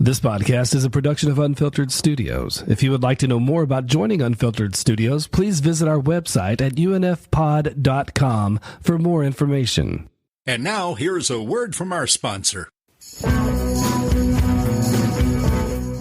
This podcast is a production of Unfiltered Studios. If you would like to know more about joining Unfiltered Studios, please visit our website at unfpod.com for more information. And now, here's a word from our sponsor.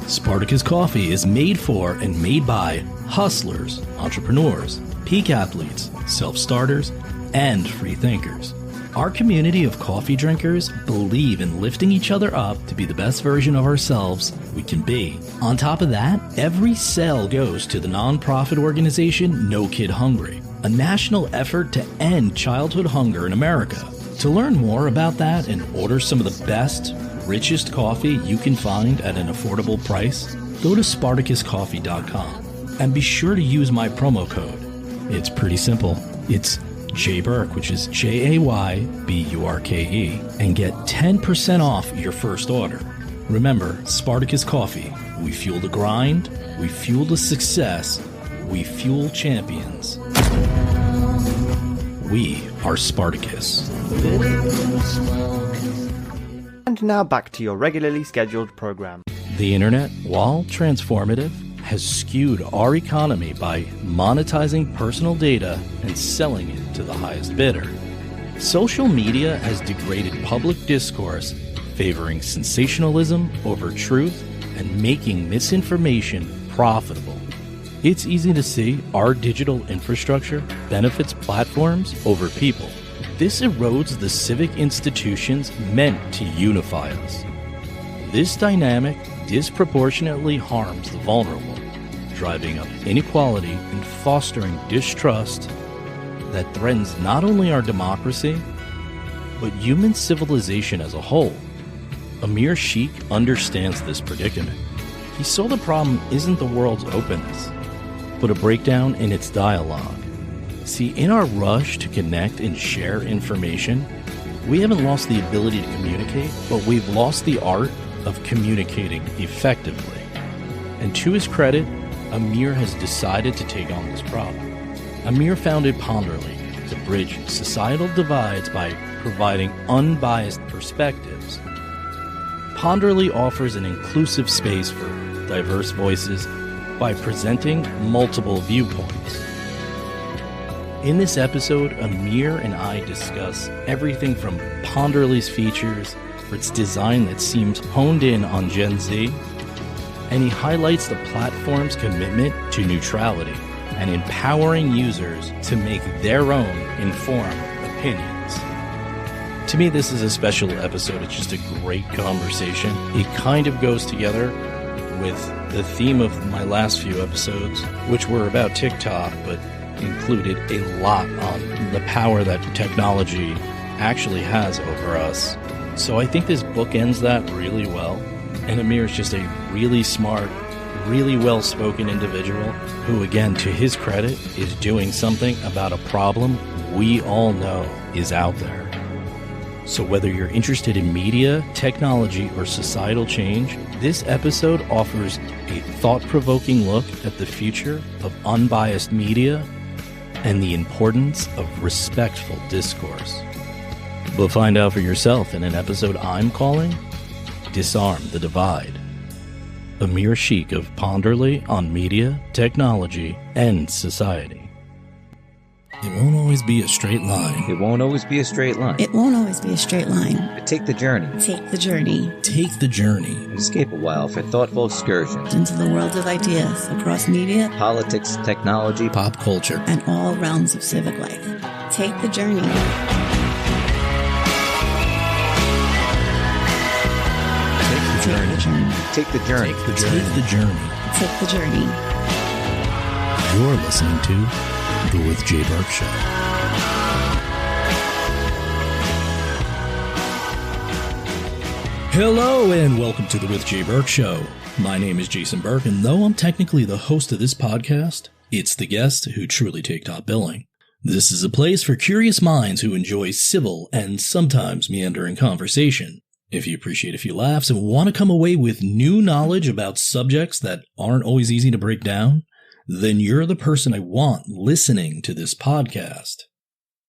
Spartacus Coffee is made for and made by hustlers, entrepreneurs, peak athletes, self-starters, and free thinkers. Our community of coffee drinkers believe in lifting each other up to be the best version of ourselves we can be. On top of that, every sale goes to the nonprofit organization No Kid Hungry, a national effort to end childhood hunger in America. To learn more about that and order some of the best, richest coffee you can find at an affordable price, go to SpartacusCoffee.com and be sure to use my promo code. It's pretty simple. It's Jay Burke, which is JAYBURKE, and get 10% off your first order. Remember, Spartacus Coffee. We fuel the grind, we fuel the success, we fuel champions. We are Spartacus. And now back to your regularly scheduled program. The internet, while transformative, has skewed our economy by monetizing personal data and selling it to the highest bidder. Social media has degraded public discourse, favoring sensationalism over truth and making misinformation profitable. It's easy to see our digital infrastructure benefits platforms over people. This erodes the civic institutions meant to unify us. This dynamic disproportionately harms the vulnerable, driving up inequality and fostering distrust that threatens not only our democracy, but human civilization as a whole. Amir Sheik understands this predicament. He saw the problem isn't the world's openness, but a breakdown in its dialogue. See, in our rush to connect and share information, we haven't lost the ability to communicate, but we've lost the art of communicating effectively. And to his credit, Amir has decided to take on this problem. Amir founded Ponderly to bridge societal divides by providing unbiased perspectives. Ponderly offers an inclusive space for diverse voices by presenting multiple viewpoints. In this episode, Amir and I discuss everything from Ponderly's features, for its design that seems honed in on Gen Z, and he highlights the platform's commitment to neutrality and empowering users to make their own informed opinions. To me, this is a special episode. It's just a great conversation. It kind of goes together with the theme of my last few episodes, which were about TikTok, but included a lot on the power that technology actually has over us. So I think this book ends that really well. And Amir is just a really smart, really well-spoken individual who, again, to his credit, is doing something about a problem we all know is out there. So whether you're interested in media, technology, or societal change, this episode offers a thought-provoking look at the future of unbiased media and the importance of respectful discourse. But find out for yourself in an episode I'm calling Disarm the Divide. Amir Sheik of Ponderly on media, technology, and society. It won't always be a straight line. It won't always be a straight line. It won't always be a straight line. But take the journey. Take the journey. Take the journey. Escape a while for thoughtful excursions Into the world of ideas across media, politics, technology, Pop culture. and all realms of civic life. Take the journey. Take the journey. Take the journey. Take the journey. Take the journey. Take the journey. You're listening to The With Jay Burke Show. Hello and welcome to The With Jay Burke Show. My name is Jason Burke, and though I'm technically the host of this podcast, it's the guests who truly take top billing. This is a place for curious minds who enjoy civil and sometimes meandering conversation. If you appreciate a few laughs and want to come away with new knowledge about subjects that aren't always easy to break down, then you're the person I want listening to this podcast.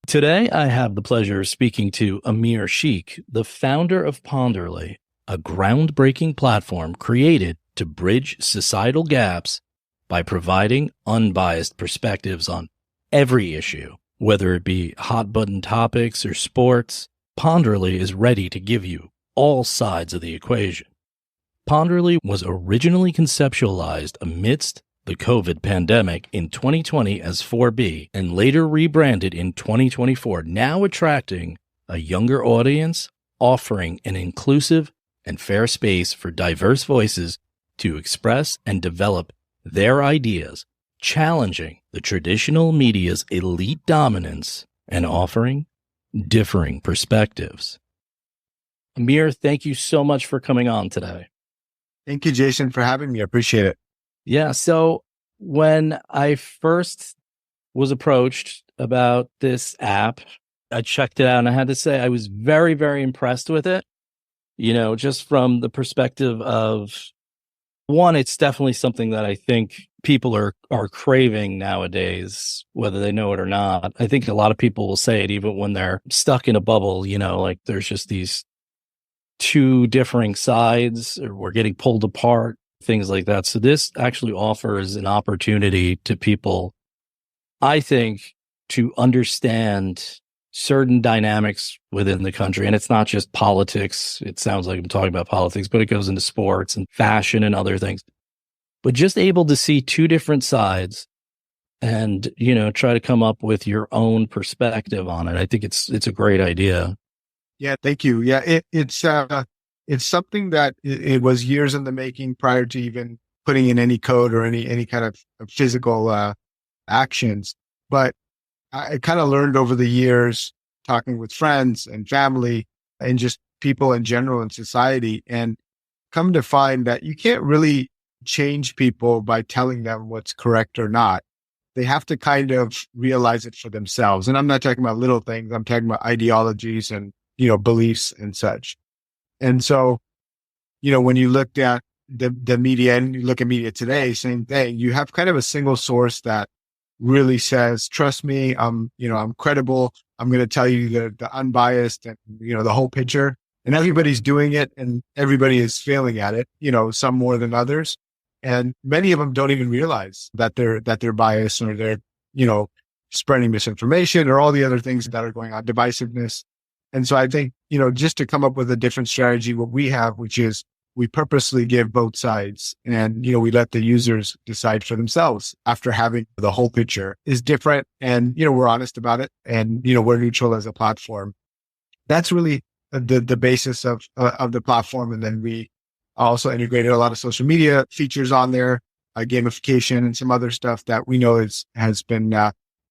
Today, I have the pleasure of speaking to Amir Sheik, the founder of Ponderly. a groundbreaking platform created to bridge societal gaps by providing unbiased perspectives on every issue, whether it be hot button topics or sports. Ponderly is ready to give you all sides of the equation. Ponderly was originally conceptualized amidst the COVID pandemic in 2020 as 4B and later rebranded in 2024, now attracting a younger audience, offering an inclusive and fair space for diverse voices to express and develop their ideas, challenging the traditional media's elite dominance and offering differing perspectives. Amir, thank you so much for coming on today. Thank you, Jason, for having me. I appreciate it. Yeah, so when I first was approached about this app, I checked it out and I had to say I was very, very impressed with it. You know, just from the perspective of, one, it's definitely something that I think people are craving nowadays, whether they know it or not. I think a lot of people will say it even when they're stuck in a bubble, you know, like there's just these two differing sides, or we're getting pulled apart, things like that. So this actually offers an opportunity to people, I think, to understand certain dynamics within the country. And it's not just politics. It sounds like I'm talking about politics, but it goes into sports and fashion and other things. But just able to see two different sides and, you know, try to come up with your own perspective on it. I think it's a great idea. Yeah, thank you. Yeah, it's something that it was years in the making prior to even putting in any code or any kind of physical actions. But I kind of learned over the years, talking with friends and family and just people in general in society, and come to find that you can't really change people by telling them what's correct or not. They have to kind of realize it for themselves. And I'm not talking about little things. I'm talking about ideologies and, you know, beliefs and such. And so, you know, when you looked at the media and you look at media today, same thing, you have kind of a single source that really says, trust me, I'm credible. I'm going to tell you the unbiased and, you know, the whole picture. And everybody's doing it and everybody is failing at it, you know, some more than others. And many of them don't even realize that they're biased, or they're, you know, spreading misinformation or all the other things that are going on, divisiveness. And so I think, you know, just to come up with a different strategy, what we have, which is we purposely give both sides, and, you know, we let the users decide for themselves after having the whole picture, is different. And, you know, we're honest about it, and, you know, we're neutral as a platform. That's really the basis of the platform. And then we also integrated a lot of social media features on there, gamification and some other stuff that we know has been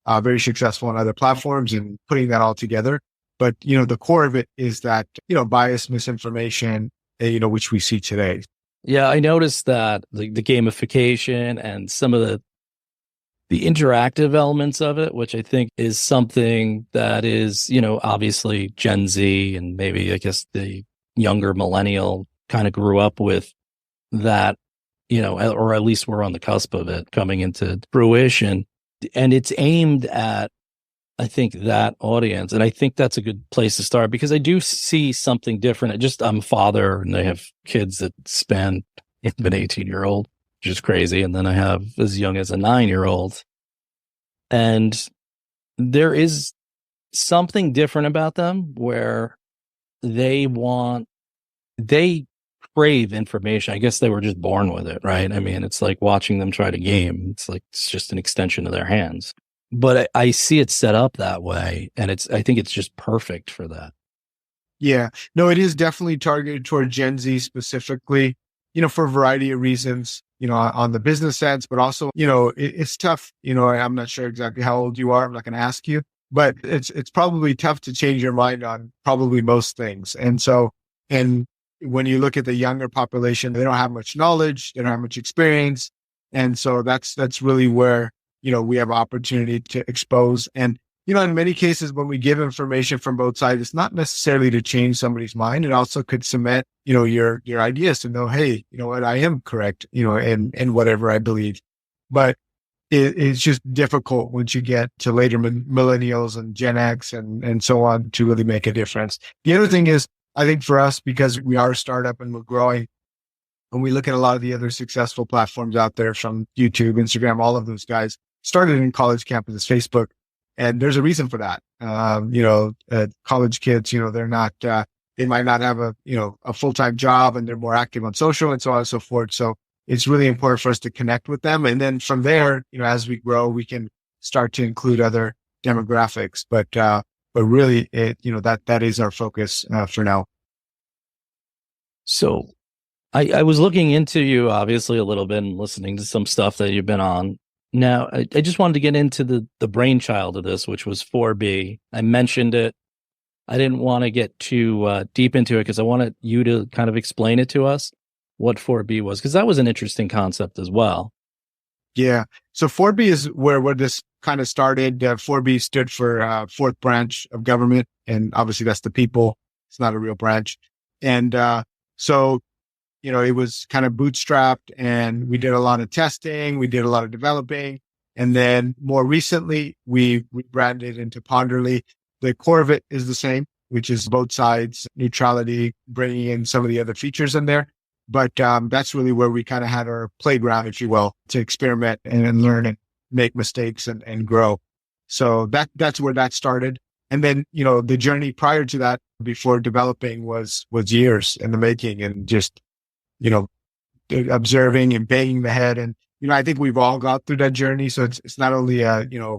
very successful on other platforms, and putting that all together. But, you know, the core of it is that, you know, bias, misinformation, you know, which we see today. Yeah, I noticed that the gamification and some of the interactive elements of it, which I think is something that is, you know, obviously Gen Z and maybe, I guess, the younger millennial kind of grew up with that, you know, or at least we're on the cusp of it coming into fruition. And it's aimed at, I think, that audience. And I think that's a good place to start, because I do see something different. I'm a father and I have kids that span an 18-year-old, which is crazy. And then I have as young as a 9-year-old. And there is something different about them where they crave information. I guess they were just born with it, right? I mean, it's like watching them try to game. It's like, it's just an extension of their hands. But I see it set up that way, and I think it's just perfect for that. Yeah, no, it is definitely targeted toward Gen Z specifically, you know, for a variety of reasons, you know, on the business sense, but also, you know, it's tough. You know, I'm not sure exactly how old you are. I'm not going to ask you, but it's probably tough to change your mind on probably most things. And when you look at the younger population, they don't have much knowledge, they don't have much experience. And so that's really where, you know, we have opportunity to expose. And, you know, in many cases, when we give information from both sides, it's not necessarily to change somebody's mind. It also could cement, you know, your ideas to know, hey, you know what, I am correct, you know, in whatever I believe. But it's just difficult once you get to later millennials and Gen X and so on to really make a difference. The other thing is, I think for us, because we are a startup and we're growing, and we look at a lot of the other successful platforms out there from YouTube, Instagram, all of those guys started in college campuses, Facebook. And there's a reason for that. College kids, they're not, they might not have a full-time job, and they're more active on social and so on and so forth. So it's really important for us to connect with them. And then from there, as we grow, we can start to include other demographics. But really that is our focus for now. So I was looking into you obviously a little bit and listening to some stuff that you've been on. Now, I just wanted to get into the brainchild of this, which was 4B. I mentioned it. I didn't want to get too deep into it because I wanted you to kind of explain it to us, what 4B was, because that was an interesting concept as well. Yeah. So 4B is where this kind of started. 4B stood for fourth branch of government. And obviously that's the people. It's not a real branch. And so it was kind of bootstrapped, and we did a lot of testing. We did a lot of developing. And then more recently, we rebranded into Ponderly. The core of it is the same, which is both sides, neutrality, bringing in some of the other features in there. But that's really where we kind of had our playground, if you will, to experiment and learn and make mistakes and grow. So that's where that started. And then, the journey prior to that, before developing, was years in the making, and just observing and banging the head. And, I think we've all got through that journey. So it's not only,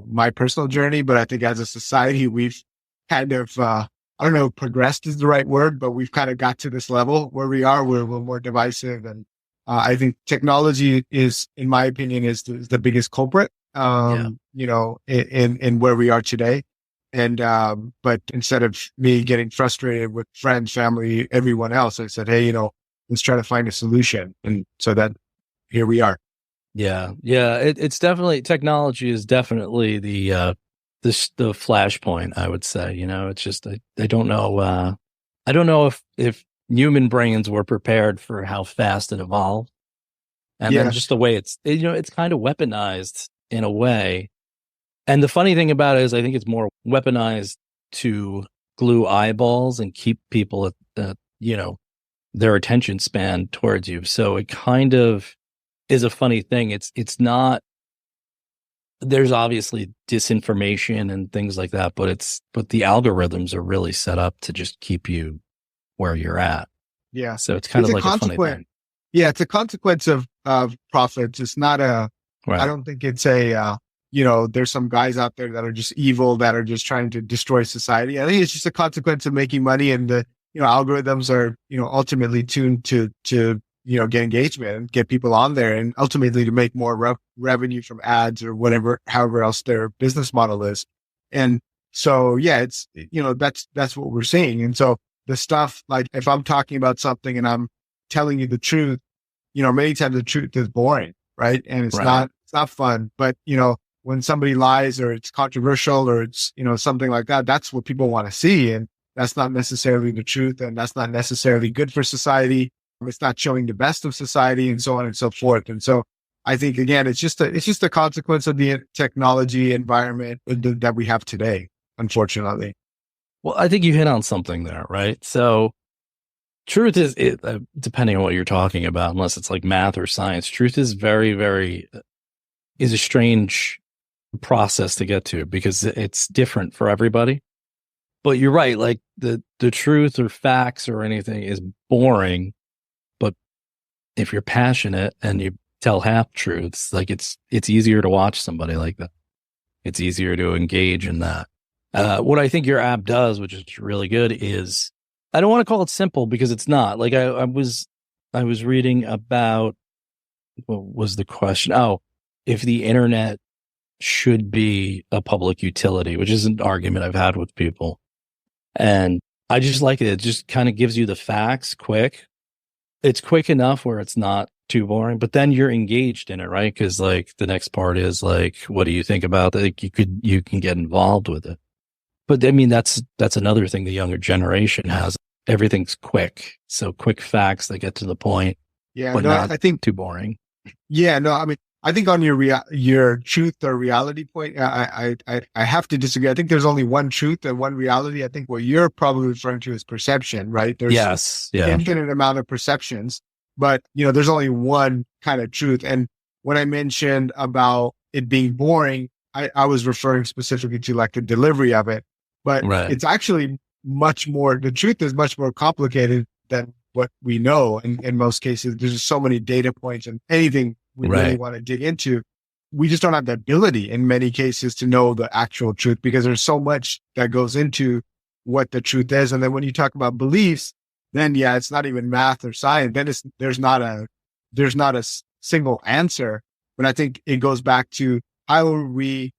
my personal journey, but I think as a society, we've kind of, I don't know, progressed is the right word, but we've kind of got to this level where we are, where we're more divisive. And I think technology is, in my opinion, is the biggest culprit, in where we are today. And, but instead of me getting frustrated with friends, family, everyone else, I said, hey, let's try to find a solution. And so that here we are. Yeah. It's definitely, technology is definitely the flashpoint, I would say. It's just, I don't know. I don't know if human brains were prepared for how fast it evolved. And then just the way it's kind of weaponized in a way. And the funny thing about it is I think it's more weaponized to glue eyeballs and keep people at their attention span towards you. So it kind of is a funny thing. It's not, there's obviously disinformation and things like that, but the algorithms are really set up to just keep you where you're at. Yeah. So it's kind of like a funny thing. Yeah. It's a consequence of profits. It's not Right. I don't think it's there's some guys out there that are just evil, that are just trying to destroy society. I think it's just a consequence of making money, and the, algorithms are, ultimately tuned to get engagement and get people on there, and ultimately to make more revenue from ads or however else their business model is. And so, it's, that's what we're seeing. And so the stuff, like if I'm talking about something and I'm telling you the truth, many times the truth is boring, right? And it's not fun, but when somebody lies, or it's controversial, or it's, something like that, that's what people want to see. And that's not necessarily the truth. And that's not necessarily good for society. It's not showing the best of society, and so on and so forth. And so I think, again, it's just a consequence of the technology environment that we have today, unfortunately. Well, I think you hit on something there, right? So truth is, depending on what you're talking about, unless it's like math or science, truth is very, very, is a strange process to get to, because it's different for everybody. But you're right, like the truth or facts or anything is boring. But if you're passionate and you tell half truths, like it's easier to watch somebody like that. It's easier to engage in that. What I think your app does, which is really good, is, I don't want to call it simple, because it's not. Like I was reading about, what was the question? Oh, if the internet should be a public utility, which is an argument I've had with people. And I just like it. It just kind of gives you the facts quick. It's quick enough where it's not too boring, but then you're engaged in it, right? Because like the next part is like, what do you think about that? Like, you can get involved with it. But I mean, that's another thing the younger generation has. Everything's quick. So quick facts that get to the point. Yeah, but no, not I think too boring. Yeah, no, I mean, I think on your truth or reality point, I have to disagree. I think there's only one truth and one reality. I think what you're probably referring to is perception, right? There's Yes. Yeah. infinite amount of perceptions, but there's only one kind of truth. And when I mentioned about it being boring, I was referring specifically to like the delivery of it, but it's actually much more, the truth is much more complicated than what we know. In most cases, there's just so many data points and anything we really want to dig into. We just don't have the ability in many cases to know the actual truth because there's so much that goes into what the truth is. And then when you talk about beliefs, then it's not even math or science. Then there's not a single answer. But I think it goes back to how are we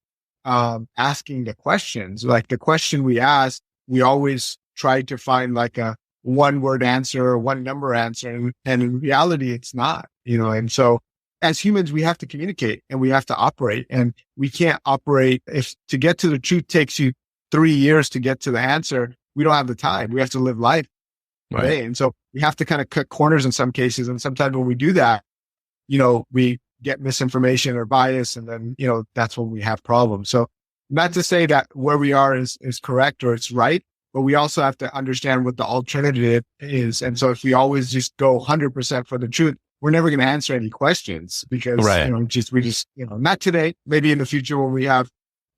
asking the questions? Like the question we ask, we always try to find like a one word answer or one number answer. And in reality, it's not, and so as humans, we have to communicate and we have to operate, and we can't operate if to get to the truth takes you 3 years to get to the answer. We don't have the time. We have to live life today. And so we have to kind of cut corners in some cases. And sometimes when we do that, we get misinformation or bias, and then, that's when we have problems. So not to say that where we are is correct or it's right, but we also have to understand what the alternative is. And so if we always just go 100% for the truth, we're never going to answer any questions because, we just, not today, maybe in the future when we have,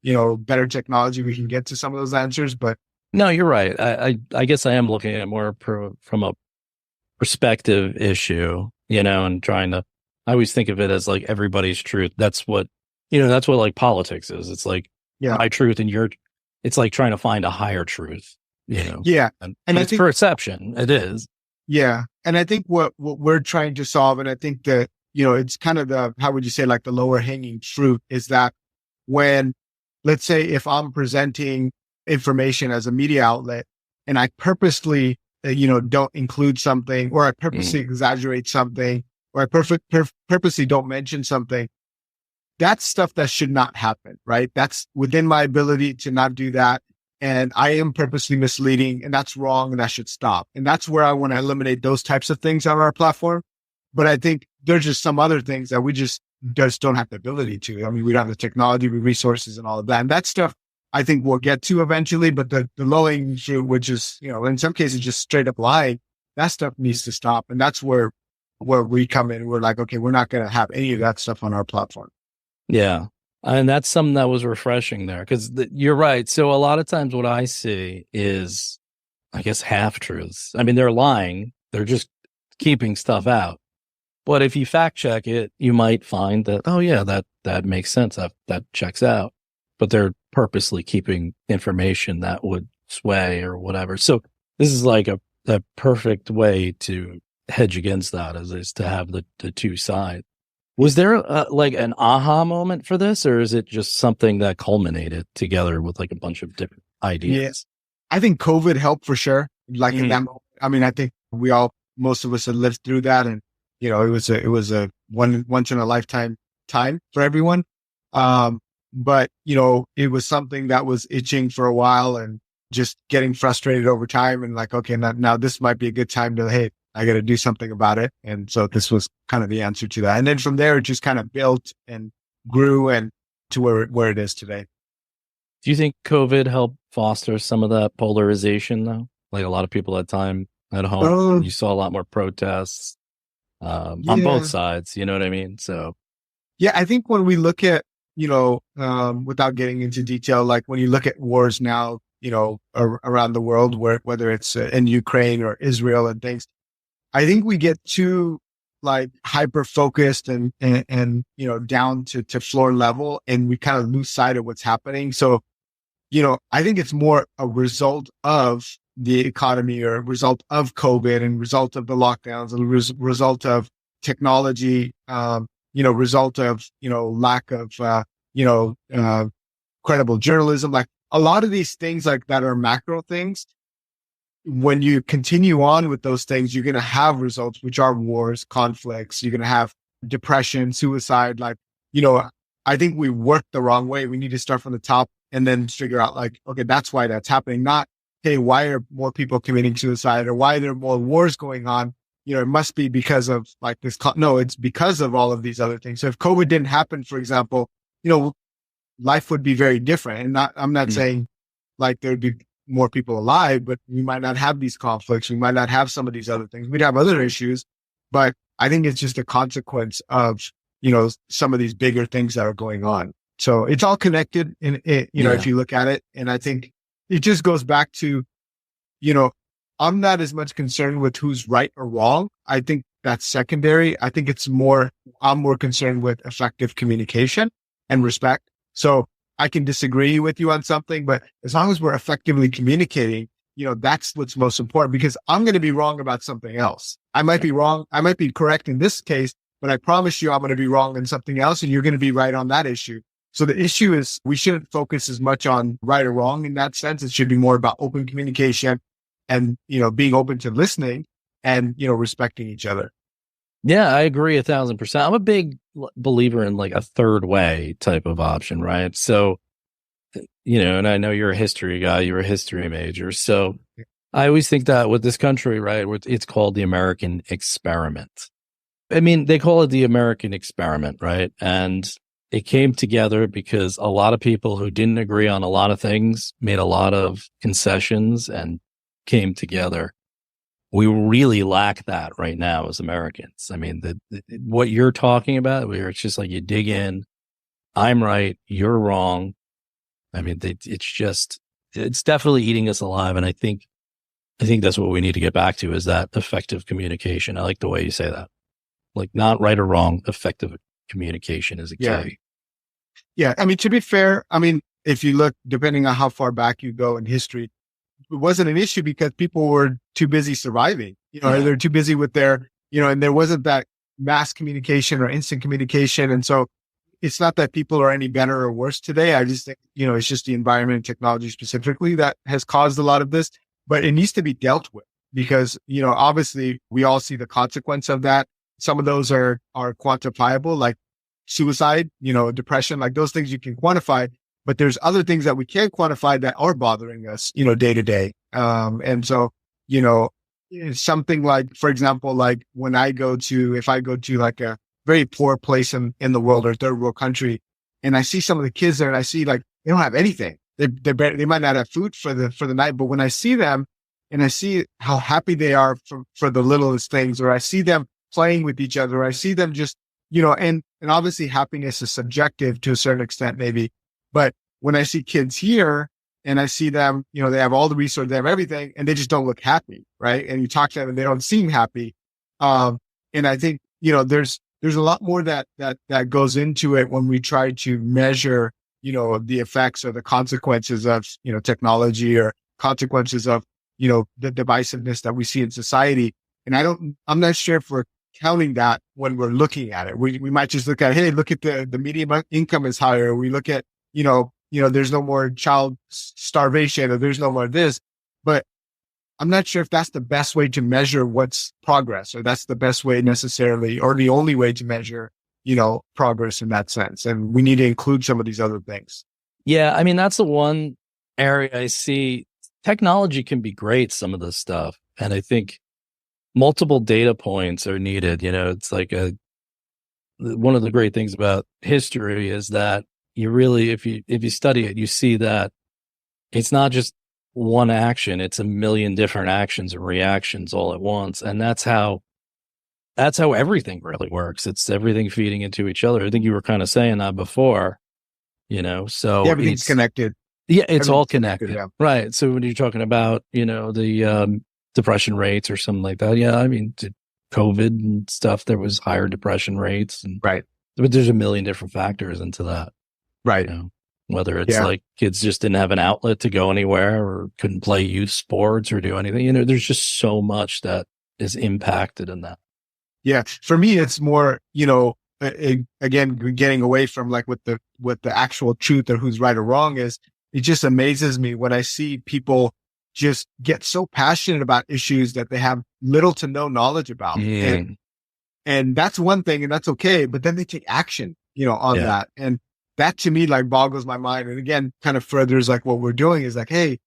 better technology, we can get to some of those answers. But no, you're right. I guess I am looking at it more from a perspective issue, and trying to, I always think of it as like everybody's truth. That's what like politics is. It's like my truth and it's like trying to find a higher truth, Yeah. And I it's think perception. It is. Yeah. And I think what we're trying to solve, and I think that, it's kind of how would you say, like the lower hanging fruit is that when, let's say if I'm presenting information as a media outlet and I purposely, don't include something, or I purposely exaggerate something, or I purposely don't mention something, that's stuff that should not happen, right? That's within my ability to not do that. And I am purposely misleading, and that's wrong, and that should stop. And that's where I want to eliminate those types of things on our platform. But I think there's just some other things that we just don't have the ability to. I mean, we don't have the technology, the resources, and all of that. And that stuff I think we'll get to eventually. But the low-hanging fruit, which is, in some cases just straight up lying, that stuff needs to stop. And that's where we come in. We're like, okay, we're not going to have any of that stuff on our platform. Yeah. And that's something that was refreshing there because you're right. So a lot of times what I see is, I guess, half truths. I mean, they're lying. They're just keeping stuff out. But if you fact check it, you might find that, oh yeah, that makes sense. That checks out. But they're purposely keeping information that would sway or whatever. So this is like a perfect way to hedge against that is to have the two sides. Was there like an aha moment for this, or is it just something that culminated together with like a bunch of different ideas? Yes. I think COVID helped for sure. Like in that moment, I mean, I think most of us had lived through that, and it was a once in a lifetime time for everyone. But it was something that was itching for a while, and just getting frustrated over time, and like, okay, now this might be a good time to, hey, I got to do something about it. And so this was kind of the answer to that. And then from there, it just kind of built and grew and to where it is today. Do you think COVID helped foster some of that polarization though? Like a lot of people had time at home. You saw a lot more protests on both sides. You know what I mean? So. Yeah, I think when we look at, without getting into detail, like when you look at wars now, around the world, whether it's in Ukraine or Israel and things, I think we get too like hyper focused and down to floor level, and we kind of lose sight of what's happening. So, I think it's more a result of the economy, or a result of COVID, and result of the lockdowns, and result of technology, result of, lack of, credible journalism. Like a lot of these things like that are macro things. When you continue on with those things, you're going to have results, which are wars, conflicts. You're going to have depression, suicide. Like, I think we work the wrong way. We need to start from the top and then figure out like, okay, that's why that's happening. Not, hey, why are more people committing suicide, or why are there more wars going on? it must be because of like this. No, it's because of all of these other things. So if COVID didn't happen, for example, life would be very different. And I'm not saying like there'd be more people alive, but we might not have these conflicts. We might not have some of these other things. We'd have other issues, but I think it's just a consequence of, some of these bigger things that are going on. So it's all connected if you look at it. And I think it just goes back to, I'm not as much concerned with who's right or wrong. I think that's secondary. I think I'm more concerned with effective communication and respect. So I can disagree with you on something, but as long as we're effectively communicating, that's what's most important, because I'm going to be wrong about something else. I might be wrong. I might be correct in this case, but I promise you I'm going to be wrong in something else, and you're going to be right on that issue. So the issue is we shouldn't focus as much on right or wrong in that sense. It should be more about open communication and, being open to listening and, respecting each other. Yeah, I agree 1,000%. I'm a big believer in like a third way type of option, right? So, and I know you're a history guy, you're a history major. So I always think that with this country, right, it's called the American experiment. I mean, they call it the American experiment, right? And it came together because a lot of people who didn't agree on a lot of things made a lot of concessions and came together. We really lack that right now as Americans. I mean, what you're talking about, where it's just like you dig in, I'm right, you're wrong. I mean, it's definitely eating us alive. And I think that's what we need to get back to, is that effective communication. I like the way you say that. Like, not right or wrong, effective communication is a key. Yeah. I mean, to be fair, if you look, depending on how far back you go in history, it wasn't an issue because people were too busy surviving, they're too busy with their, and there wasn't that mass communication or instant communication. And so it's not that people are any better or worse today. I just think, it's just the environment and technology specifically that has caused a lot of this, but it needs to be dealt with because, obviously we all see the consequence of that. Some of those are quantifiable, like suicide, depression, like those things you can quantify. But there's other things that we can't quantify that are bothering us, day to day. And so, something like, for example, like if I go to like a very poor place in the world or third world country, and I see some of the kids there and I see like, they don't have anything. They might not have food for the night, but when I see them and I see how happy they are for the littlest things, or I see them playing with each other, or I see them just, and obviously happiness is subjective to a certain extent, maybe. But when I see kids here and I see them, they have all the resources, they have everything, and they just don't look happy, right? And you talk to them and they don't seem happy. And I think, there's a lot more that goes into it when we try to measure, the effects or the consequences of, technology, or consequences of, the divisiveness that we see in society. And I'm not sure if we're counting that when we're looking at it. We might just look at, hey, look at the median income is higher. We look at, there's no more child starvation, or there's no more this, but I'm not sure if that's the best way to measure what's progress, or that's the best way necessarily, or the only way to measure, progress in that sense. And we need to include some of these other things. Yeah. I mean, that's the one area I see. Technology can be great, some of this stuff. And I think multiple data points are needed. It's like one of the great things about history is that you really, if you study it, you see that it's not just one action, it's a million different actions and reactions all at once. And that's how everything really works. It's everything feeding into each other. I think you were kind of saying that before, so everything's connected. Yeah, it's all connected. Yeah. Right. So when you're talking about, the depression rates or something like that. Yeah. I mean, COVID and stuff, there was higher depression rates. And, right. But there's a million different factors into that. Right. Whether it's like kids just didn't have an outlet to go anywhere, or couldn't play youth sports or do anything. There's just so much that is impacted in that. Yeah. For me, it's more, again, getting away from like what the actual truth or who's right or wrong is. It just amazes me when I see people just get so passionate about issues that they have little to no knowledge about. And that's one thing, and that's okay. But then they take action, on that. And that to me, like, boggles my mind. And again, kind of furthers like what we're doing is like, hey,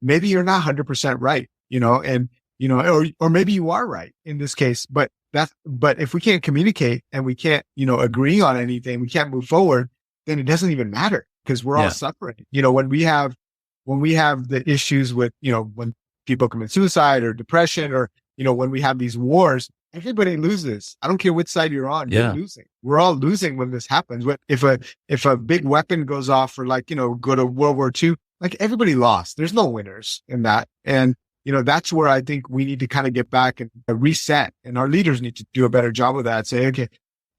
maybe you're not 100% right, and or maybe you are right in this case, but if we can't communicate and we can't, agree on anything, we can't move forward, then it doesn't even matter because we're all suffering. When we have the issues with, when people commit suicide or depression or, when we have these wars, everybody loses. I don't care which side you're on. You're losing. We're all losing when this happens. If a big weapon goes off or go to World War II, everybody lost. There's no winners in that. And, that's where I think we need to kind of get back and reset, and our leaders need to do a better job of that. Say, okay,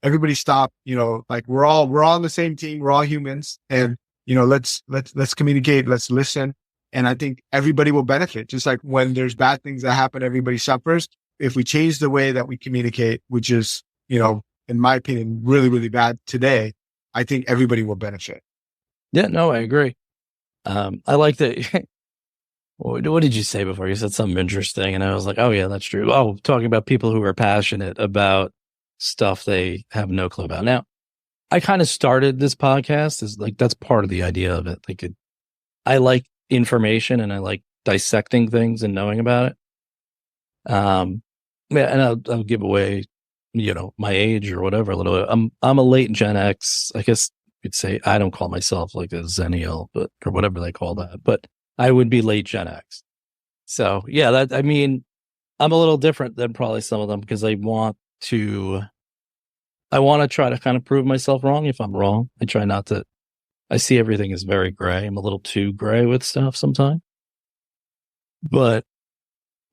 everybody stop, we're all on the same team. We're all humans, and, let's communicate. Let's listen. And I think everybody will benefit. Just like when there's bad things that happen, everybody suffers. If we change the way that we communicate, which is, in my opinion, really, really bad today, I think everybody will benefit. Yeah, no, I agree. I like that. What did you say before? You said something interesting, and I was like, oh, yeah, that's true. Oh, talking about people who are passionate about stuff they have no clue about. Now, I kind of started this podcast as that's part of the idea of it. I like information and I like dissecting things and knowing about it. And I'll give away, my age or whatever a little bit. I'm a late Gen X. I guess you'd say I don't call myself a Zennial, or whatever they call that, but I would be late Gen X. So yeah, I'm a little different than probably some of them because I want to try to kind of prove myself wrong if I'm wrong. I try not to. I see everything as very gray. I'm a little too gray with stuff sometimes. But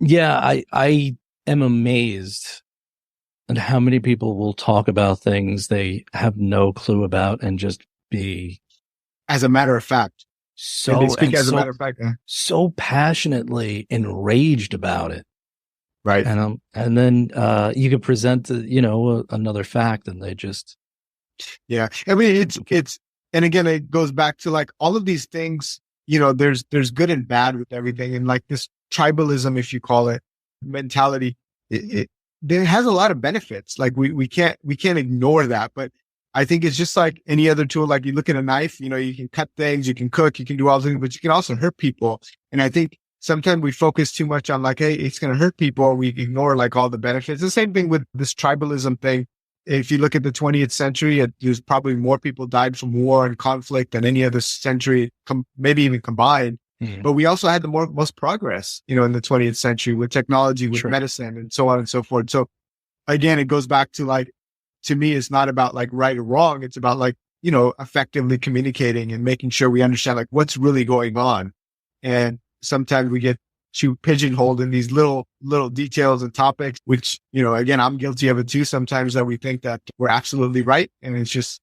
yeah, I am amazed at how many people will talk about things they have no clue about and just be, as a matter of fact, so passionately enraged about it. Right. And then you could present, another fact and they just. Yeah. I mean, it's, and again, it goes back to all of these things, there's good and bad with everything. And this tribalism, if you call it, mentality, it has a lot of benefits. We can't ignore that. But I think it's just like any other tool. You look at a knife, you can cut things, you can cook, you can do all things, but you can also hurt people. And I think sometimes we focus too much on hey, it's going to hurt people. We ignore all the benefits. The same thing with this tribalism thing. If you look at the 20th century, there's probably more people died from war and conflict than any other century, maybe even combined. Mm-hmm. But we also had the most progress, in the 20th century with technology, with medicine and so on and so forth. So again, it goes back to to me, it's not about right or wrong. It's about effectively communicating and making sure we understand what's really going on. And sometimes we get pigeonholed in these little details and topics, which, again, I'm guilty of it too. Sometimes that we think that we're absolutely right. And it's just,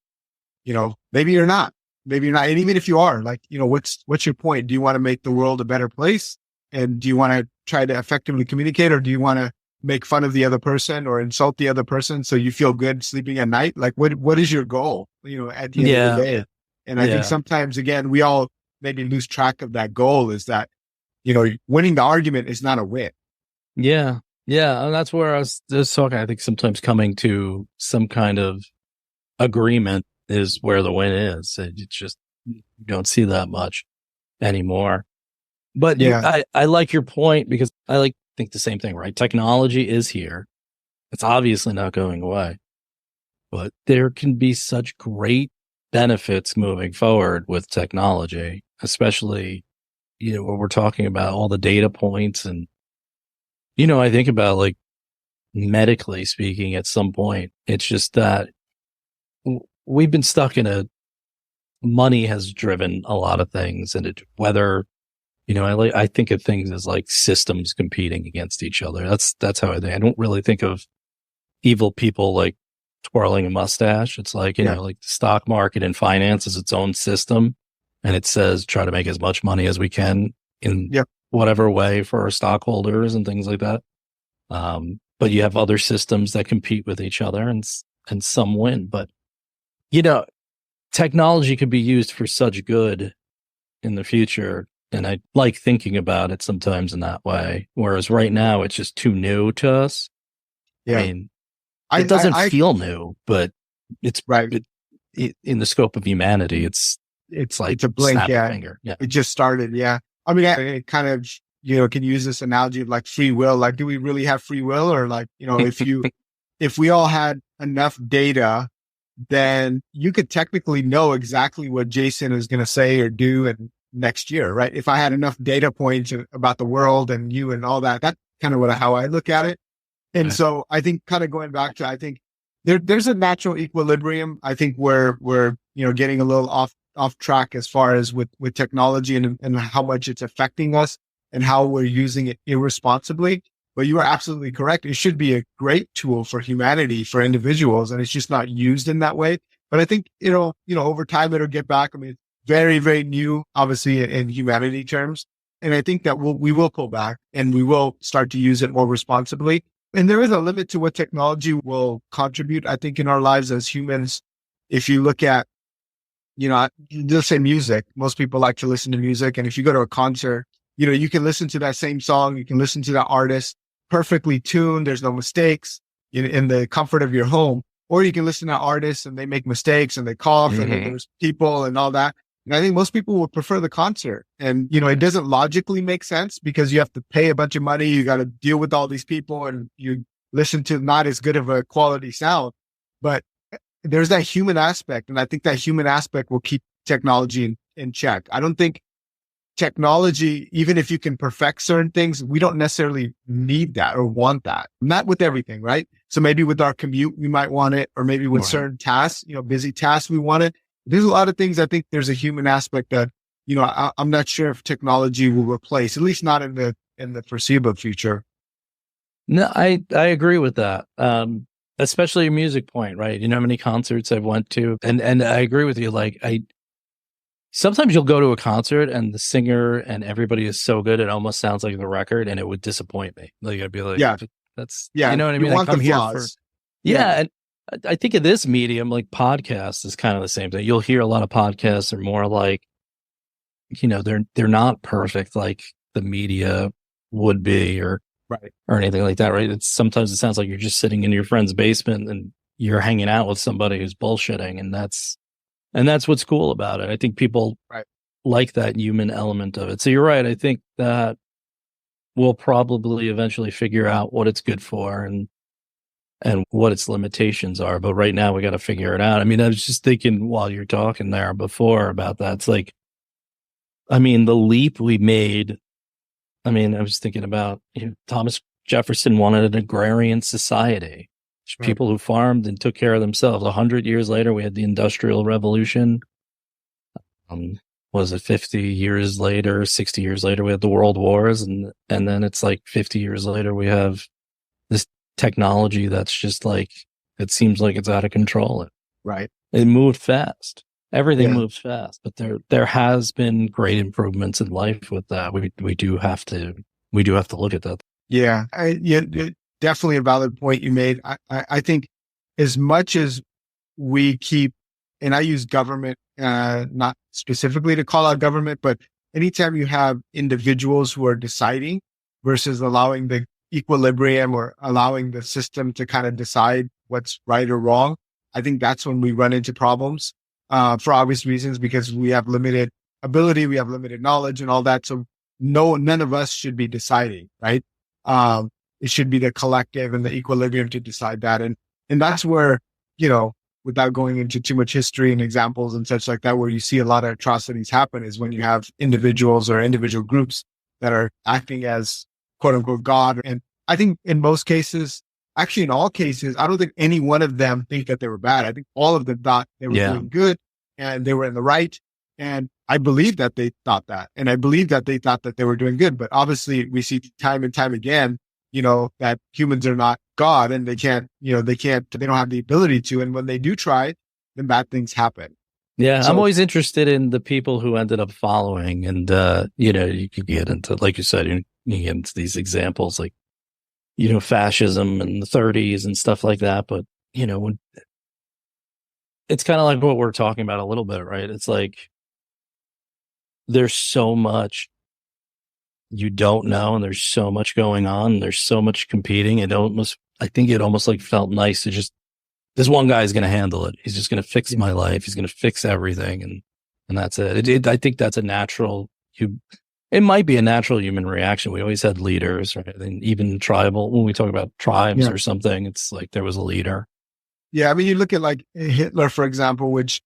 maybe you're not. And even if you are, what's your point? Do you want to make the world a better place? And do you want to try to effectively communicate, or do you want to make fun of the other person or insult the other person so you feel good sleeping at night? What is your goal, at the end of the day? And I think sometimes, again, we all maybe lose track of that goal, is that, winning the argument is not a win. Yeah. Yeah. And that's where I was just talking. I think sometimes coming to some kind of agreement is where the win is. It's just, you don't see that much anymore. But I like your point because I think the same thing, right? Technology is here. It's obviously not going away, but there can be such great benefits moving forward with technology, especially, when we're talking about all the data points. And, I think about medically speaking, at some point, it's just that we've been stuck in money has driven a lot of things, and whether, I think of things as systems competing against each other. That's how I think. I don't really think of evil people twirling a mustache. It's the stock market and finance is its own system. And it says, try to make as much money as we can in whatever way for our stockholders and things like that. But you have other systems that compete with each other and some win. But, technology could be used for such good in the future. And I like thinking about it sometimes in that way. Whereas right now, it's just too new to us. Yeah. I mean, it doesn't feel new, but it's right in the scope of humanity. It's a blink. Finger. Yeah. It just started. Yeah. I mean, it kind of can use this analogy of like free will. Like, do we really have free will? Or like, if we all had enough data, then you could technically know exactly what Jason is going to say or do in next year, right? If I had enough data points about the world and you and all that, that's kind of how I look at it. And so I think kind of going back to, I think there's a natural equilibrium. I think we're getting a little off track as far as with technology and how much it's affecting us and how we're using it irresponsibly. But you are absolutely correct. It should be a great tool for humanity, for individuals, and it's just not used in that way. But I think, over time it'll get back. I mean, it's very, very new, obviously, in humanity terms. And I think that we will pull back and we will start to use it more responsibly. And there is a limit to what technology will contribute, I think, in our lives as humans. If you look at, let's say music, most people like to listen to music. And if you go to a concert, you can listen to that same song, you can listen to that artist perfectly tuned. There's no mistakes in the comfort of your home, or you can listen to artists and they make mistakes and they cough and there's people and all that. And I think most people would prefer the concert. And, it doesn't logically make sense because you have to pay a bunch of money. You got to deal with all these people and you listen to not as good of a quality sound, but there's that human aspect. And I think that human aspect will keep technology in check. I don't think technology, even if you can perfect certain things, we don't necessarily need that or want that. Not with everything, right? So maybe with our commute, we might want it, or maybe with certain tasks, busy tasks, we want it. There's a lot of things. I think there's a human aspect that, I'm not sure if technology will replace, at least not in the foreseeable future. No, I agree with that. Especially your music point, right? You know how many concerts I've went to, and I agree with you. Like sometimes you'll go to a concert and the singer and everybody is so good, it almost sounds like the record, and it would disappoint me. Like I'd be like, you know what I mean? You want I'm the here flaws. and I think of this medium, like podcasts is kind of the same thing. You'll hear a lot of podcasts are more like, they're not perfect like the media would be or anything like that, right? Sometimes it sounds like you're just sitting in your friend's basement and you're hanging out with somebody who's bullshitting, and that's what's cool about it. I think people like that human element of it. So you're right. I think that we'll probably eventually figure out what it's good for and what its limitations are. But right now we got to figure it out. I mean, I was just thinking while you're talking there before about that. It's like, I mean, the leap we made. I mean, I was thinking about, Thomas Jefferson wanted an agrarian society. People who farmed and took care of themselves. 100 years later, we had the Industrial Revolution. Was it 50 years later, 60 years later, we had the World Wars. And then it's like 50 years later, we have this technology that's just like, it seems like it's out of control. It moved fast. Everything moves fast, but there has been great improvements in life with that. We do have to look at that. Yeah. Definitely a valid point you made. I think as much as we keep, and I use government, not specifically to call out government, but anytime you have individuals who are deciding versus allowing the equilibrium or allowing the system to kind of decide what's right or wrong, I think that's when we run into problems, for obvious reasons, because we have limited ability, we have limited knowledge and all that. So none of us should be deciding, right? It should be the collective and the equilibrium to decide that. And that's where, without going into too much history and examples and such like that, where you see a lot of atrocities happen is when you have individuals or individual groups that are acting as quote unquote God. And I think in most cases, actually in all cases, I don't think any one of them think that they were bad. I think all of them thought they were doing good and they were in the right. And I believe that they thought that. And I believe that they thought that they were doing good. But obviously we see time and time again, that humans are not God and they don't have the ability to. And when they do try, then bad things happen. Yeah. So, I'm always interested in the people who ended up following. And, you could get into, like you said, you get into these examples like, fascism in the 30s and stuff like that. But, when it's kind of like what we're talking about a little bit, right? It's like, there's so much you don't know, and there's so much going on. And there's so much competing. I think it almost like felt nice to just, this one guy is going to handle it. He's just going to fix my life. He's going to fix everything. And that's it. I think that's a natural, It might be a natural human reaction. We always had leaders, right? And even tribal, when we talk about tribes or something, it's like there was a leader. Yeah. I mean, you look at like Hitler, for example, which,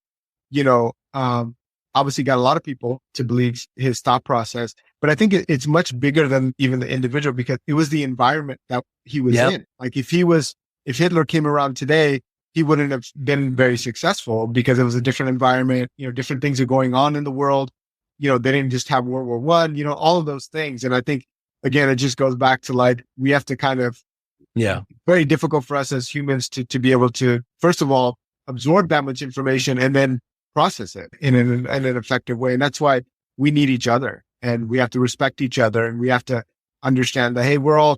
obviously got a lot of people to believe his thought process, but I think it's much bigger than even the individual because it was the environment that he was in. Like if Hitler came around today, he wouldn't have been very successful because it was a different environment, different things are going on in the world. They didn't just have World War I, all of those things. And I think, again, it just goes back to like, we have to kind of, very difficult for us as humans to be able to, first of all, absorb that much information and then process it in an effective way. And that's why we need each other and we have to respect each other and we have to understand that, hey, we're all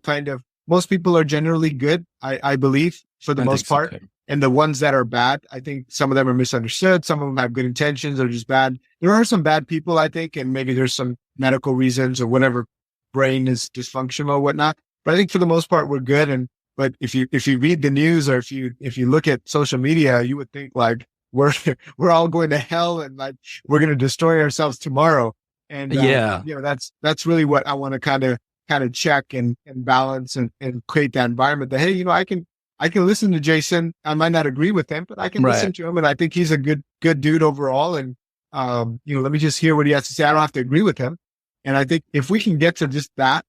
most people are generally good, I believe, for the most part. So. And the ones that are bad, I think some of them are misunderstood. Some of them have good intentions or just bad. There are some bad people, I think, and maybe there's some medical reasons or whatever, brain is dysfunctional or whatnot. But I think for the most part, we're good. But if you read the news or if you look at social media, you would think like we're all going to hell and like we're going to destroy ourselves tomorrow. And that's really what I want to kind of check and balance and create that environment that, hey, I can listen to Jason. I might not agree with him, but I can listen to him. And I think he's a good dude overall. And, let me just hear what he has to say. I don't have to agree with him. And I think if we can get to just that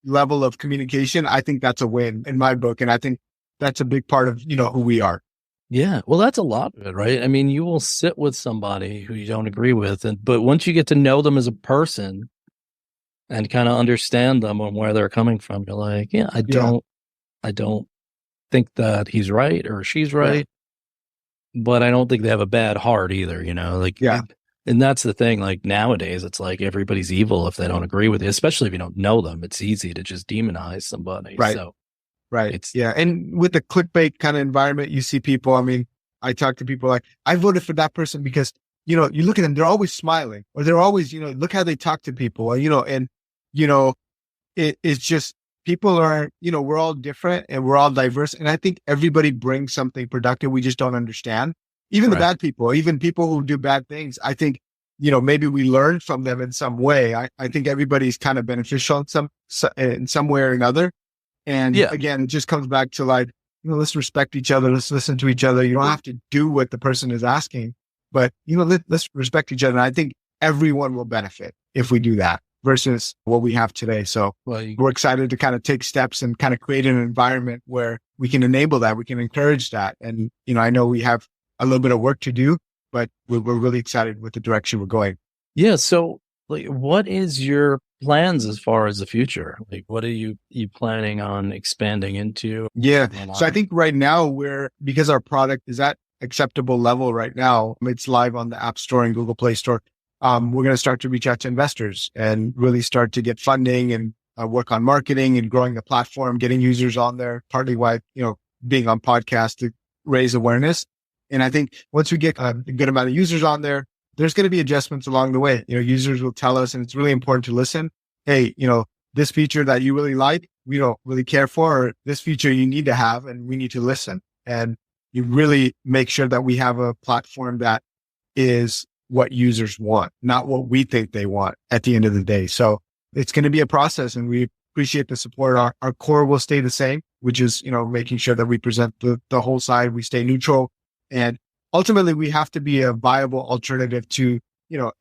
level of communication, I think that's a win in my book. And I think that's a big part of, who we are. Yeah. Well, that's a lot of it, right? I mean, you will sit with somebody who you don't agree with, but once you get to know them as a person and kind of understand them and where they're coming from, you're like, I don't think that he's right or she's right, but I don't think they have a bad heart either, and that's the thing. Like nowadays, it's like everybody's evil if they don't agree with you, especially if you don't know them. It's easy to just demonize somebody. Right. So, And with the clickbait kind of environment, you see people, I mean, I talk to people like, I voted for that person because, you look at them, they're always smiling or they're always, look how they talk to people, it's just, people are, we're all different and we're all diverse. And I think everybody brings something productive. We just don't understand. Even the bad people, even people who do bad things. I think, maybe we learn from them in some way. I think everybody's kind of beneficial in some way or another. And again, it just comes back to like, let's respect each other. Let's listen to each other. You don't have to do what the person is asking, but, let's respect each other. And I think everyone will benefit if we do that versus what we have today. So we're excited to kind of take steps and kind of create an environment where we can enable that. We can encourage that. And, I know we have a little bit of work to do, but we're really excited with the direction we're going. Yeah. So like, what is your plans as far as the future? Like, what are you planning on expanding into? Yeah. So I think right now because our product is at acceptable level right now, it's live on the App Store and Google Play Store. We're going to start to reach out to investors and really start to get funding and work on marketing and growing the platform, getting users on there, partly why, being on podcasts to raise awareness. And I think once we get a good amount of users on there, there's going to be adjustments along the way. Users will tell us, and it's really important to listen. Hey, this feature that you really like, we don't really care for, or this feature you need to have, and we need to listen. And you really make sure that we have a platform that is what users want, not what we think they want at the end of the day. So it's going to be a process and we appreciate the support. Our core will stay the same, which is, making sure that we present the whole side, we stay neutral. And ultimately we have to be a viable alternative to,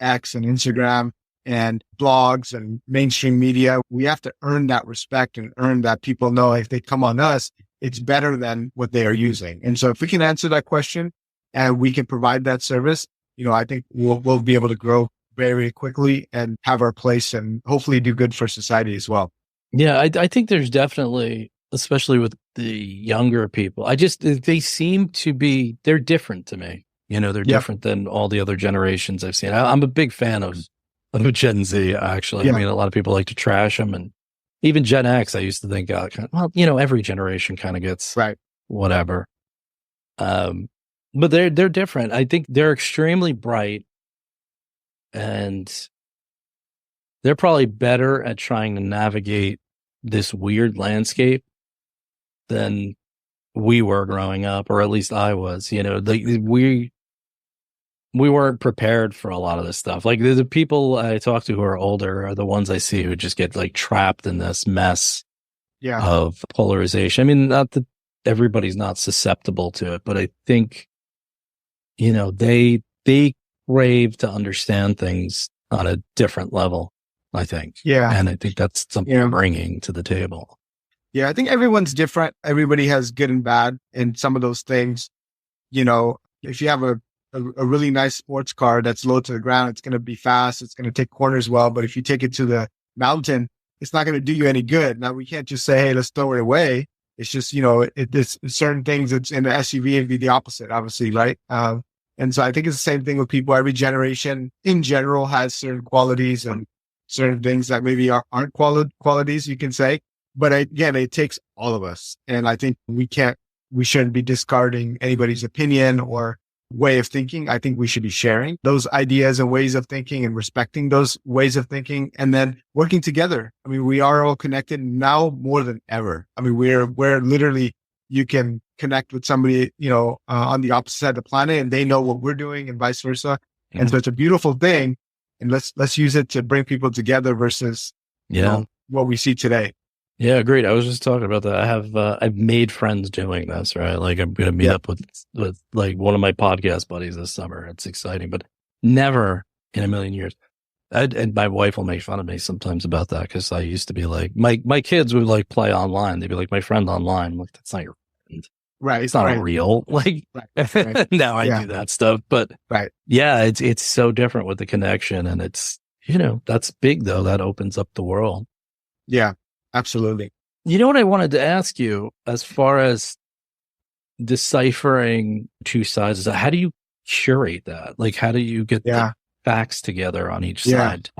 X and Instagram and blogs and mainstream media. We have to earn that respect and earn that people know if they come on us, it's better than what they are using. And so if we can answer that question and we can provide that service, I think we'll be able to grow very quickly and have our place and hopefully do good for society as well. Yeah, I think there's definitely, especially with the younger people, they seem to be, they're different to me. They're different than all the other generations I've seen. I'm a big fan of Gen Z, actually. I mean, a lot of people like to trash them. And even Gen X, I used to think, every generation kind of gets whatever. But they're different. I think they're extremely bright and they're probably better at trying to navigate this weird landscape than we were growing up, or at least I was. we weren't prepared for a lot of this stuff. Like the people I talk to who are older are the ones I see who just get like trapped in this mess Yeah. of polarization. I mean, not that everybody's not susceptible to it, but I think, they crave to understand things on a different level, I think. Yeah. And I think that's something I'm bringing to the table. Yeah. I think everyone's different. Everybody has good and bad in some of those things. If you have a really nice sports car that's low to the ground, it's going to be fast. It's going to take corners well. But if you take it to the mountain, it's not going to do you any good. Now, we can't just say, hey, let's throw it away. It's just, it's certain things that's in the SUV, it'd be the opposite, obviously, right? And so I think it's the same thing with people. Every generation in general has certain qualities and certain things that maybe aren't qualities, you can say. But again, it takes all of us. And I think we shouldn't be discarding anybody's opinion or way of thinking. I think we should be sharing those ideas and ways of thinking and respecting those ways of thinking and then working together. I mean, we are all connected now more than ever. I mean, we're literally, you can connect with somebody, on the opposite side of the planet and they know what we're doing and vice versa. Mm-hmm. And so it's a beautiful thing. And let's use it to bring people together versus, what we see today. Yeah, agreed. I was just talking about that. I've made friends doing this, right? Like I'm going to meet up with like one of my podcast buddies this summer. It's exciting, but never in a million years. And my wife will make fun of me sometimes about that because I used to be like, my kids would like play online. They'd be like my friend online. I'm like, that's not your friend. Right. It's not real. Like right. Now I do that stuff, but yeah, it's so different with the connection and it's, that's big though. That opens up the world. Yeah. Absolutely. You know what I wanted to ask you as far as deciphering two sides? How do you curate that? Like, how do you get the facts together on each side?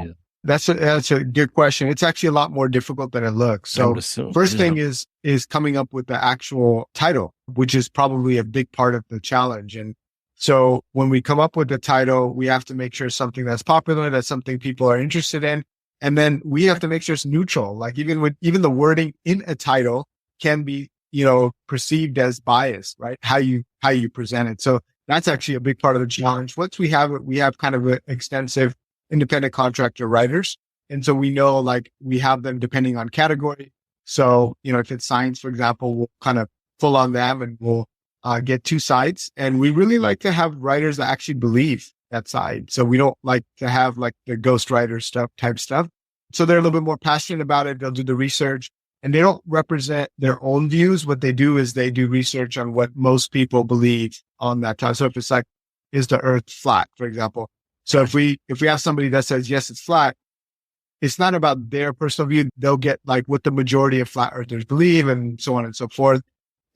That's a good question. It's actually a lot more difficult than it looks. So first thing is coming up with the actual title, which is probably a big part of the challenge. And so when we come up with the title, we have to make sure it's something that's popular, that's something people are interested in. And then we have to make sure it's neutral. Like even the wording in a title can be, perceived as biased, right? How you present it. So that's actually a big part of the challenge. Once we have it, we have kind of an extensive independent contractor writers. And so we know like we have them depending on category. So, if it's science, for example, we'll kind of pull on them and we'll get two sides. And we really like to have writers that actually believe that side. So we don't like to have like the ghostwriter type stuff. So they're a little bit more passionate about it. They'll do the research and they don't represent their own views. What they do is they do research on what most people believe on that time. So if it's like, is the earth flat, for example? So if we have somebody that says, yes, it's flat, it's not about their personal view. They'll get like what the majority of flat earthers believe and so on and so forth.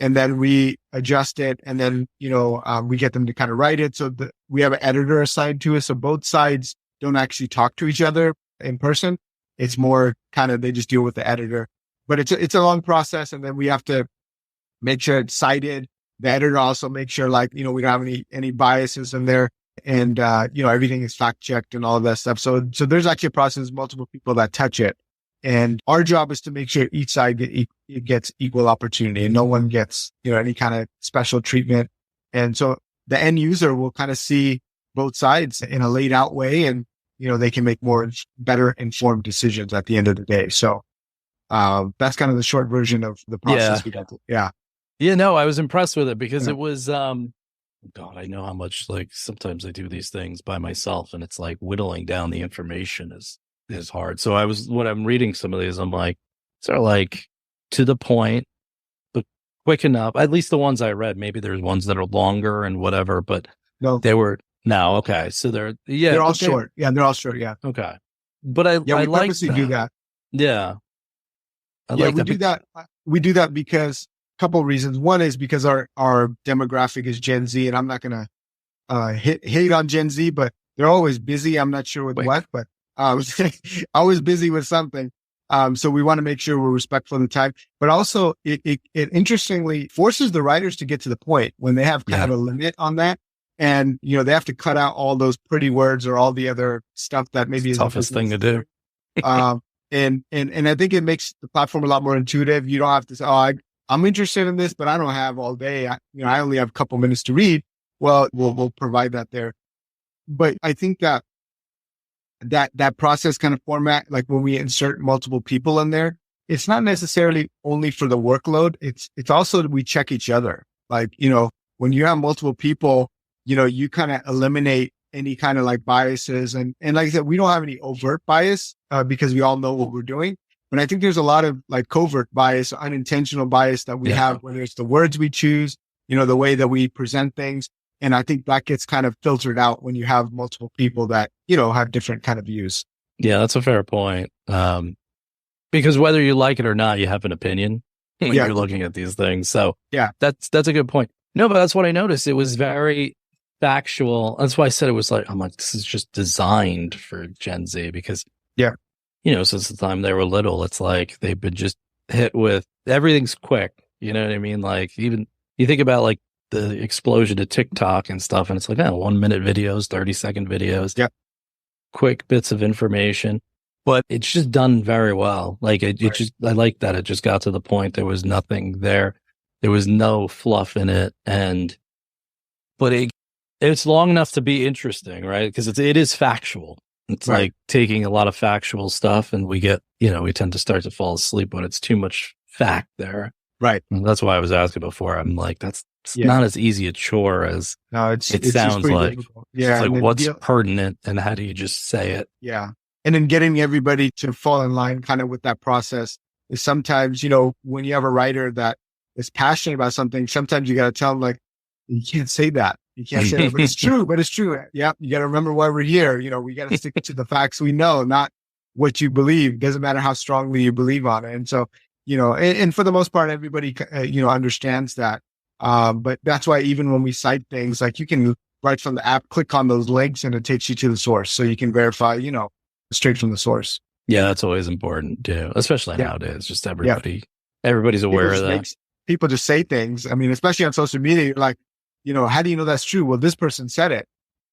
And then we adjust it and then, we get them to kind of write it. So we have an editor assigned to us. So both sides don't actually talk to each other in person. It's more kind of, they just deal with the editor, but it's a long process. And then we have to make sure it's cited. The editor also makes sure like, we don't have any biases in there and, everything is fact checked and all of that stuff. So there's actually a process, multiple people that touch it. And our job is to make sure each side gets equal opportunity and no one gets, any kind of special treatment. And so the end user will kind of see both sides in a laid out way and, they can make better informed decisions at the end of the day. So, that's kind of the short version of the process we got to. Yeah. Yeah. No, I was impressed with it because it was, God, I know how much like sometimes I do these things by myself and it's like whittling down the information is hard. So when I'm reading some of these, I'm like, they're like to the point, but quick enough. At least the ones I read, maybe there's ones that are longer and whatever, but they were now. Okay. So they're all short. Yeah. They're all short. Yeah. Okay. But I we like purposely do that. Yeah. We do that because a couple of reasons. One is because our demographic is Gen Z and I'm not going to hate on Gen Z, but they're always busy. I'm not sure with what, but always busy with something. So we want to make sure we're respectful of the time, but also it interestingly forces the writers to get to the point when they have kind of a limit on that. And, they have to cut out all those pretty words or all the other stuff that maybe is the toughest thing to do. And I think it makes the platform a lot more intuitive. You don't have to say, I'm interested in this, but I don't have all day. I only have a couple minutes to read. Well, we'll provide that there. but I think that process kind of format, like when we insert multiple people in there, it's not necessarily only for the workload. It's also that we check each other. Like, when you have multiple people, you kind of eliminate any kind of like biases. And like I said, we don't have any overt bias, because we all know what we're doing. But I think there's a lot of like covert bias, unintentional bias that we have, whether it's the words we choose, the way that we present things. And I think that gets kind of filtered out when you have multiple people that, have different kind of views. Yeah, that's a fair point. Because whether you like it or not, you have an opinion when you're looking at these things. So that's a good point. No, but that's what I noticed. It was very factual. That's why I said it was like, I'm like, this is just designed for Gen Z because, since the time they were little, it's like they've been just hit with everything's quick. You know what I mean? Like even you think about like the explosion of TikTok and stuff, and it's like, 1 minute videos, 30-second videos, quick bits of information. But it's just done very well. Like I like that it just got to the point. There was nothing there. There was no fluff in it. But it's long enough to be interesting, right? Because it is factual. It's like taking a lot of factual stuff and we get, we tend to start to fall asleep when it's too much fact there. Right. And that's why I was asking before. I'm like, that's not as easy a chore as it sounds like. Difficult. Yeah. It's like what's pertinent and how do you just say it? Yeah. And then getting everybody to fall in line kind of with that process is sometimes, when you have a writer that is passionate about something, sometimes you got to tell them like, you can't say that. You can't say that, but it's true. Yeah. You got to remember why we're here. We got to stick to the facts we know, not what you believe. Doesn't matter how strongly you believe on it. And so, and for the most part, everybody, understands that. But that's why even when we cite things, like you can right from the app, click on those links and it takes you to the source. So you can verify, straight from the source. Yeah, that's always important too, especially nowadays. Just everybody's aware of that. People just say things. I mean, especially on social media, you're like, how do you know that's true? Well, this person said it.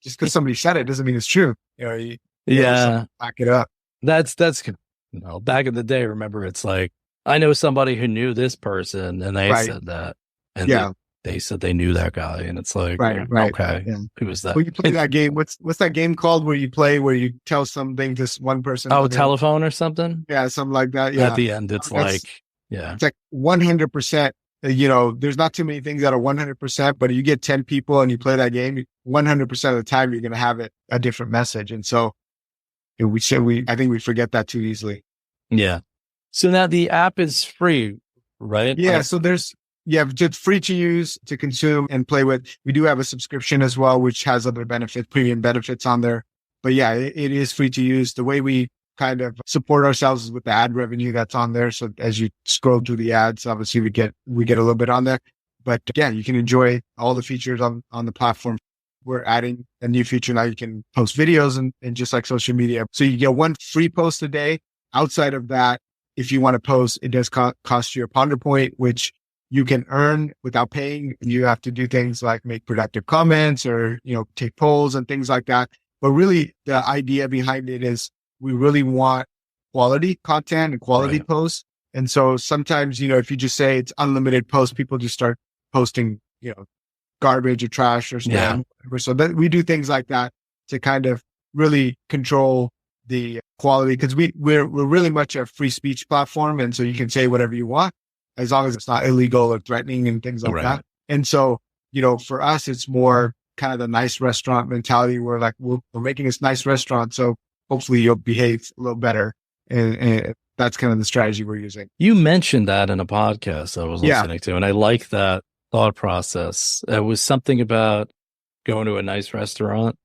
Just because somebody said it doesn't mean it's true. You back it up. That's back in the day. Remember, it's like I know somebody who knew this person, and they said that, and they said they knew that guy, and it's like, okay, who was that? Well, you play that game. What's that game called where you tell something to one person? Oh, telephone or something? Yeah, something like that. Yeah. At the end, it's it's like 100%. There's not too many things that are 100%, but if you get 10 people and you play that game, 100% of the time you're going to have a different message. And so I think we forget that too easily. Yeah. So now the app is free, right? Yeah. So just free to use, to consume and play with. We do have a subscription as well, which has other premium benefits on there. But yeah, it is free to use. The way we kind of support ourselves is with the ad revenue that's on there. So as you scroll through the ads, obviously we get a little bit on there. But again, you can enjoy all the features on the platform. We're adding a new feature now. You can post videos and just like social media. So you get one free post a day. Outside of that, if you want to post, it does cost you a Ponder point, which you can earn without paying. You have to do things like make productive comments or, take polls and things like that. But really the idea behind it is we really want quality content and quality posts. And so sometimes, if you just say it's unlimited posts, people just start posting, garbage or trash or spam. Yeah. So that we do things like that to kind of really control the quality, because we're really much a free speech platform. And so you can say whatever you want as long as it's not illegal or threatening and things like that. And so, for us, it's more kind of the nice restaurant mentality where like, we're making this nice restaurant. So hopefully you'll behave a little better. And that's kind of the strategy we're using. You mentioned that in a podcast I was listening to, and I like that thought process. It was something about going to a nice restaurant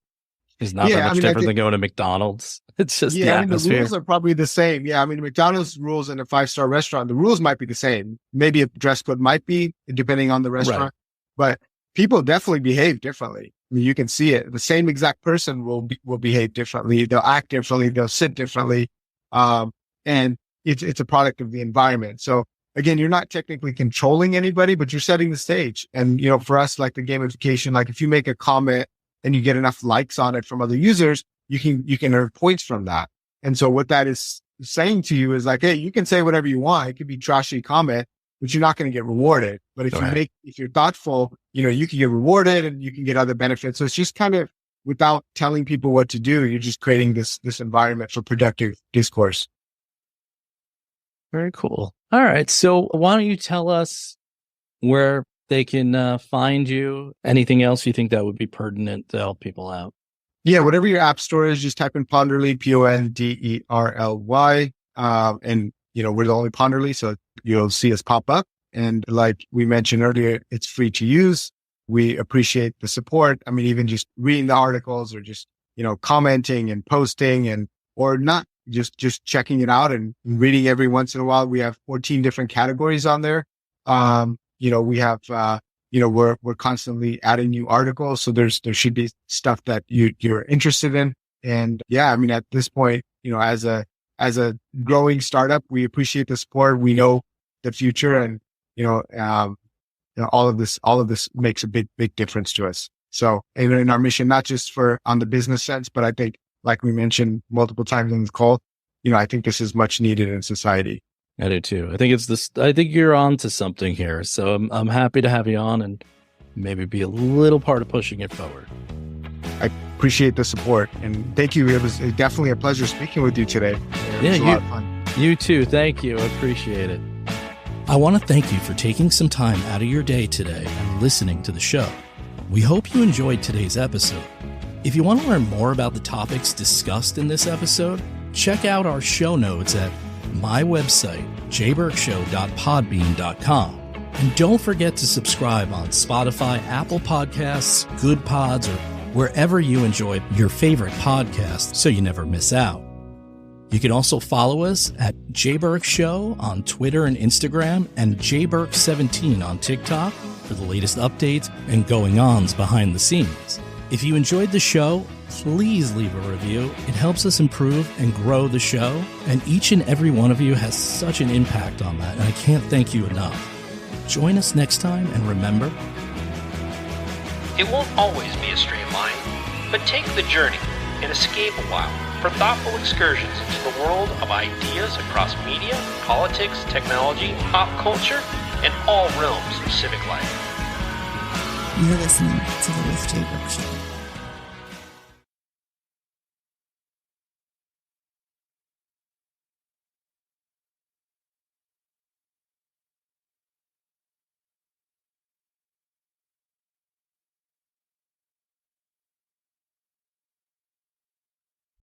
is not that much different than going to McDonald's. It's just the atmosphere. The rules are probably the same. Yeah, McDonald's rules in a 5-star restaurant, the rules might be the same. Maybe a dress code might be, depending on the restaurant. But people definitely behave differently. You can see it. The same exact person will behave differently. They'll act differently. They'll sit differently. And it's a product of the environment. So again, you're not technically controlling anybody, but you're setting the stage. And, for us, like the gamification, like if you make a comment and you get enough likes on it from other users, you can earn points from that. And so what that is saying to you is like, hey, you can say whatever you want. It could be trashy comment, but you're not going to get rewarded. But if you're thoughtful, you can get rewarded and you can get other benefits. So it's just kind of without telling people what to do, you're just creating this environment for productive discourse. Very cool. All right. So why don't you tell us where they can find you? Anything else you think that would be pertinent to help people out? Yeah, whatever your app store is, just type in Ponderly, Ponderly. And, we're the only Ponderly, so you'll see us pop up. And like we mentioned earlier, it's free to use. We appreciate the support. I mean, even just reading the articles or just, commenting and posting or not just checking it out and reading every once in a while. We have 14 different categories on there. We have, we're constantly adding new articles. So there should be stuff that you're interested in. And yeah, I mean, at this point, as a growing startup, we appreciate the support. We know the future and, all of this makes a big difference to us. So in our mission, not just on the business sense, but I think, like we mentioned multiple times in this call, I think this is much needed in society. I do too. I think you're on to something here. So I'm happy to have you on and maybe be a little part of pushing it forward. I appreciate the support and thank you. It was definitely a pleasure speaking with you today. It was a lot of fun. You too. Thank you. I appreciate it. I want to thank you for taking some time out of your day today and listening to the show. We hope you enjoyed today's episode. If you want to learn more about the topics discussed in this episode, check out our show notes at my website, jburkshow.podbean.com. And don't forget to subscribe on Spotify, Apple Podcasts, Good Pods, or wherever you enjoy your favorite podcasts so you never miss out. You can also follow us at JBurk Show on Twitter and Instagram and JBurk17 on TikTok for the latest updates and going-ons behind the scenes. If you enjoyed the show, please leave a review. It helps us improve and grow the show, and each and every one of you has such an impact on that, and I can't thank you enough. Join us next time, and remember, it won't always be a straight line, but take the journey and escape a while for thoughtful excursions into the world of ideas across media, politics, technology, pop culture, and all realms of civic life. You're listening to the With Jay Burke Show.